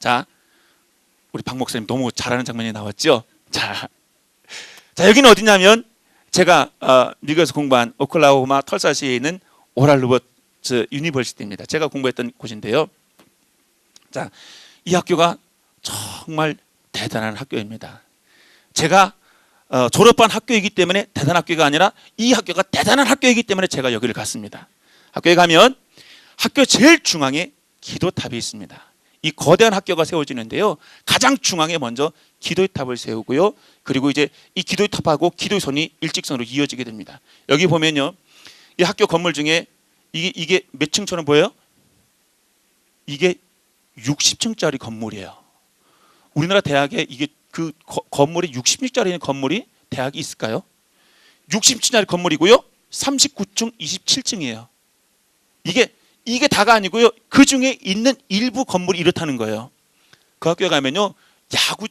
자, 우리 박 목사님 너무 잘하는 장면이 나왔죠? 자, 여기는 어디냐면 제가 미국에서 공부한 오클라호마 털사시에 있는 오랄 로버츠 유니버시티입니다. 제가 공부했던 곳인데요. 자, 이 학교가 정말 대단한 학교입니다. 제가 졸업한 학교이기 때문에 대단한 학교가 아니라 이 학교가 대단한 학교이기 때문에 제가 여기를 갔습니다. 학교에 가면 학교 제일 중앙에 기도탑이 있습니다. 이 거대한 학교가 세워지는데요, 가장 중앙에 먼저 기도의 탑을 세우고요, 그리고 이제 이 기도의 탑하고 기도의 손이 일직선으로 이어지게 됩니다. 여기 보면요, 이 학교 건물 중에 이게 몇 층처럼 보여요? 이게 60층짜리 건물이에요. 우리나라 대학에 이게 그 건물이 60층짜리 건물이 대학이 있을까요? 60층짜리 건물이고요, 39층, 27층이에요. 이게 다가 아니고요, 그 중에 있는 일부 건물이 이렇다는 거예요. 그 학교에 가면요,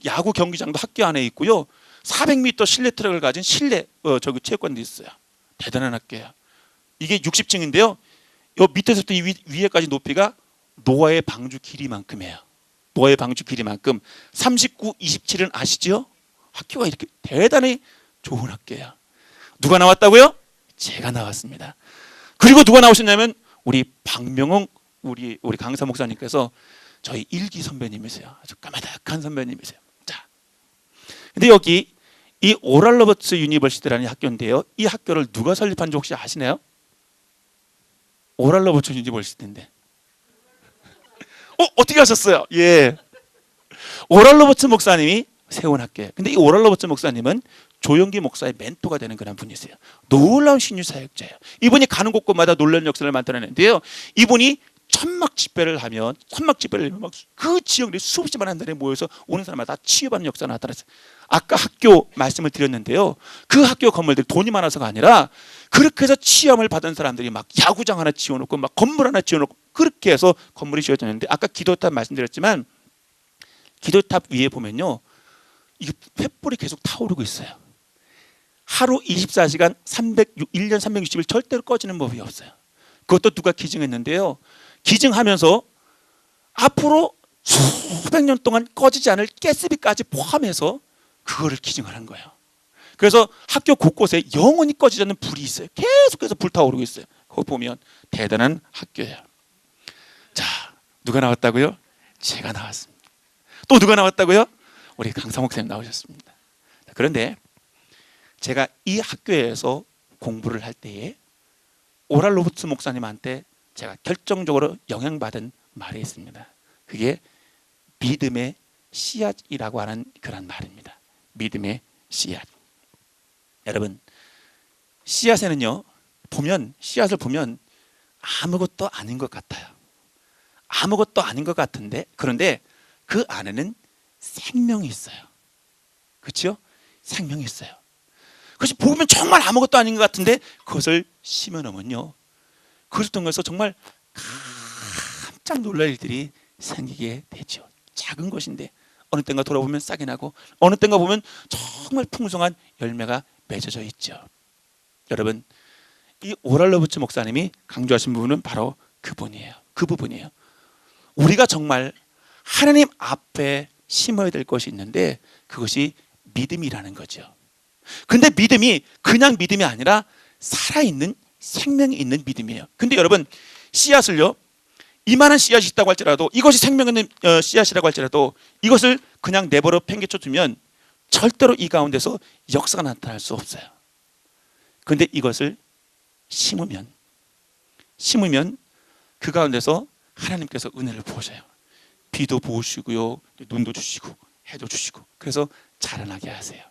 야구 경기장도 학교 안에 있고요, 400m 실내 트랙을 가진 실내 저기 체육관도 있어요. 대단한 학교예요. 이게 60층인데요, 요 밑에서부터 이 위에까지 높이가 노아의 방주 길이만큼이에요. 노아의 방주 길이만큼. 39, 27은 아시죠? 학교가 이렇게 대단히 좋은 학교예요. 누가 나왔다고요? 제가 나왔습니다. 그리고 누가 나오셨냐면 우리 박명웅 우리 강사 목사님께서 저희 일기 선배님이세요. 아주 까마득한 선배님이세요. 자, 근데 여기 이 오랄 로버츠 유니버시티라는 학교인데요, 이 학교를 누가 설립한지 혹시 아시나요? 오랄 로버츠 유니버시티인데. 어떻게 하셨어요? 예, 오랄 로버츠 목사님이 세운 학교예요. 근데 이 오랄 로버츠 목사님은 조영기 목사의 멘토가 되는 그런 분이세요. 놀라운 신유 사역자예요. 이분이 가는 곳곳마다 놀라운 역사를 만들어내는데요, 이분이 천막 집회를 하면 막 그 지역에 수없이 많은 사람들이 모여서 오는 사람마다 다 치유받는 역사가 나타났어요. 아까 학교 말씀을 드렸는데요, 그 학교 건물들이 돈이 많아서가 아니라 그렇게 해서 치유함을 받은 사람들이 막 야구장 하나 지어놓고 막 건물 하나 지어놓고 그렇게 해서 건물이 지어졌는데, 아까 기도탑 말씀드렸지만 기도탑 위에 보면요, 이게 횃불이 계속 타오르고 있어요. 하루 24시간 1년 360일 절대로 꺼지는 법이 없어요. 그것도 누가 기증했는데요, 기증하면서 앞으로 수백 년 동안 꺼지지 않을 가스비까지 포함해서 그거를 기증하는 거예요. 그래서 학교 곳곳에 영원히 꺼지지 않는 불이 있어요. 계속해서 불타오르고 있어요. 거기 보면 대단한 학교예요. 자, 누가 나왔다고요? 제가 나왔습니다. 또 누가 나왔다고요? 우리 강사 목사님 나오셨습니다. 그런데 제가 이 학교에서 공부를 할 때에 오랄 로버츠 목사님한테 제가 결정적으로 영향받은 말이 있습니다. 그게 믿음의 씨앗이라고 하는 그런 말입니다. 믿음의 씨앗. 여러분, 씨앗에는요, 씨앗을 보면 아무것도 아닌 것 같아요. 아무것도 아닌 것 같은데, 그런데 그 안에는 생명이 있어요. 그렇죠? 생명이 있어요. 그것이 보면 정말 아무것도 아닌 것 같은데 그것을 심어놓으면요, 그것을 통해서 정말 깜짝 놀랄 일들이 생기게 되죠. 작은 것인데 어느 때인가 돌아보면 싹이 나고 어느 때인가 보면 정말 풍성한 열매가 맺어져 있죠. 여러분, 이 오랄 로버츠 목사님이 강조하신 부분은 바로 그 부분이에요. 우리가 정말 하나님 앞에 심어야 될 것이 있는데 그것이 믿음이라는 거죠. 근데 믿음이 그냥 믿음이 아니라 살아있는 생명이 있는 믿음이에요. 근데 여러분, 씨앗을요, 이만한 씨앗이 있다고 할지라도, 이것이 생명 있는 씨앗이라고 할지라도 이것을 그냥 내버려 팽개쳐 두면 절대로 이 가운데서 역사가 나타날 수 없어요. 그런데 이것을 심으면 그 가운데서 하나님께서 은혜를 부으셔요. 비도 부으시고요, 눈도 주시고 해도 주시고, 그래서 자라나게 하세요.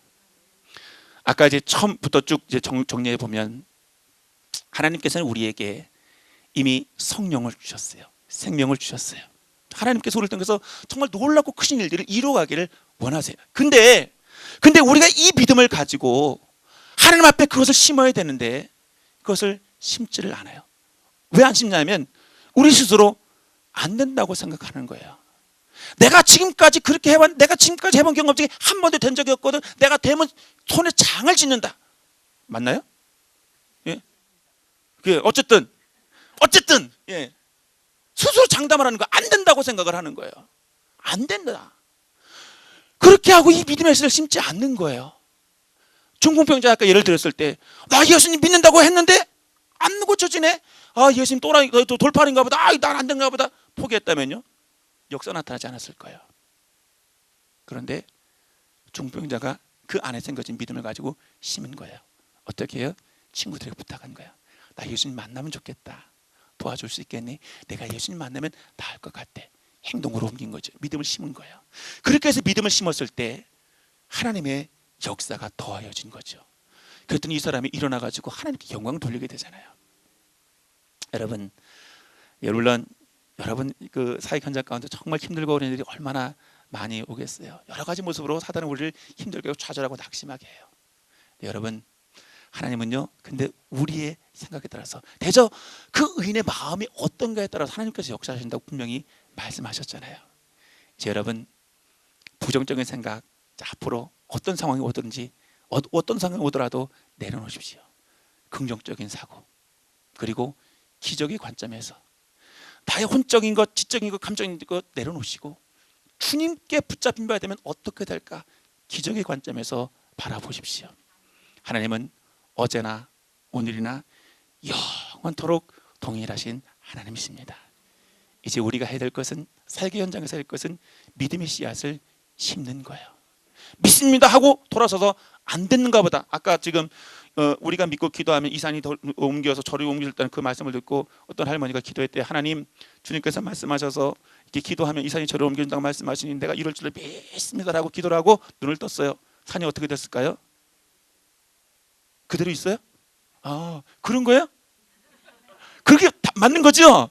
아까 이제 처음부터 쭉 이제 정리해 보면 하나님께서는 우리에게 이미 성령을 주셨어요. 생명을 주셨어요. 하나님께서 우리를 통해서 정말 놀랍고 크신 일들을 이루어가기를 원하세요. 근데 우리가 이 믿음을 가지고 하나님 앞에 그것을 심어야 되는데 그것을 심지를 않아요. 왜 안 심냐면 우리 스스로 안 된다고 생각하는 거예요. 내가 지금까지 해본 경험 중에 한 번도 된 적이 없거든. 내가 되면 손에 장을 짓는다. 맞나요? 예. 어쨌든 예. 스스로 장담을 하는 거, 안 된다고 생각을 하는 거예요. 안 된다. 그렇게 하고 이 믿음의 씨를 심지 않는 거예요. 중풍병자 아까 예를 들었을 때 나 예수님 믿는다고 했는데 안 고쳐지네. 아 예수님 또라이 또 돌팔인가 보다. 아 난 안 된가 보다. 포기했다면요 역사 나타나지 않았을 거예요. 그런데 중풍병자가 그 안에 생겨진 믿음을 가지고 심은 거예요. 어떻게 해요? 친구들에게 부탁한 거예요. 나 예수님 만나면 좋겠다. 도와줄 수 있겠니? 내가 예수님 만나면 나을 것 같아. 행동으로 옮긴 거죠. 믿음을 심은 거예요. 그렇게 해서 믿음을 심었을 때 하나님의 역사가 더하여진 거죠. 그랬더니 이 사람이 일어나 가지고 하나님께 영광을 돌리게 되잖아요. 여러분, 물론 여러분 그 사역 현장 가운데 정말 힘들고 어려운 일이 얼마나 많이 오겠어요. 여러 가지 모습으로 사단은 우리를 힘들게 하고 좌절하고 낙심하게 해요. 여러분, 하나님은요 근데 우리의 생각에 따라서 대저 그 의인의 마음이 어떤가에 따라서 하나님께서 역사하신다고 분명히 말씀하셨잖아요. 이제 여러분, 부정적인 생각, 앞으로 어떤 상황이 오든지 어떤 상황이 오더라도 내려놓으십시오. 긍정적인 사고, 그리고 기적의 관점에서 나의 혼적인 것, 지적인 것, 감정인 것 내려놓으시고 주님께 붙잡힌 바 되면 어떻게 될까? 기적의 관점에서 바라보십시오. 하나님은 어제나 오늘이나 영원토록 동일하신 하나님이십니다. 이제 우리가 해야 될 것은, 설계 현장에서 할 것은 믿음의 씨앗을 심는 거예요. 믿습니다 하고 돌아서서 안 됐는가 보다. 아까 지금 우리가 믿고 기도하면 이 산이 옮겨서 저리 옮길 때는 그 말씀을 듣고 어떤 할머니가 기도했대. 하나님, 주님께서 말씀하셔서 이렇게 기도하면 이 산이 저리 옮겨진다고 말씀하시니 내가 이럴 줄을 믿습니다라고 기도를 하고 눈을 떴어요. 산이 어떻게 됐을까요? 그대로 있어요? 아, 그런 거예요? 그렇게 맞는 거죠?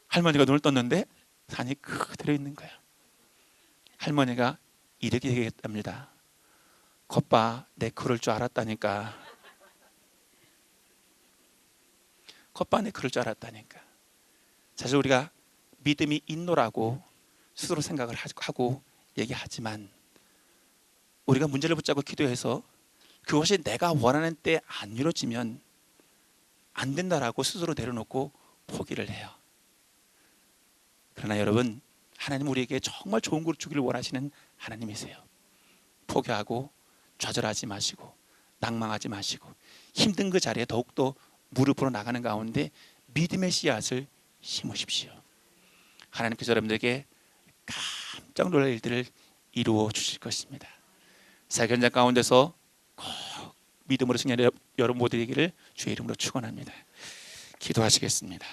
할머니가 눈을 떴는데 산이 그대로 있는 거예요. 할머니가 이렇게 얘기했답니다. 겉봐, 내 그럴 줄 알았다니까. 겉봐, 내 그럴 줄 알았다니까. 사실 우리가 믿음이 있노라고 스스로 생각을 하고 얘기하지만 우리가 문제를 붙잡고 기도해서 그것이 내가 원하는 때 안 이루어지면 안 된다라고 스스로 내려놓고 포기를 해요. 그러나 여러분, 하나님 우리에게 정말 좋은 걸 주기를 원하시는 하나님이세요. 포기하고 좌절하지 마시고 낭망하지 마시고 힘든 그 자리에 더욱더 무릎으로 나가는 가운데 믿음의 씨앗을 심으십시오. 하나님께서 여러분들에게 깜짝 놀랄 일들을 이루어 주실 것입니다. 사역 현장 가운데서 꼭 믿음으로 승리하는 여러분 모두에게를 주의 이름으로 축원합니다. 기도하시겠습니다.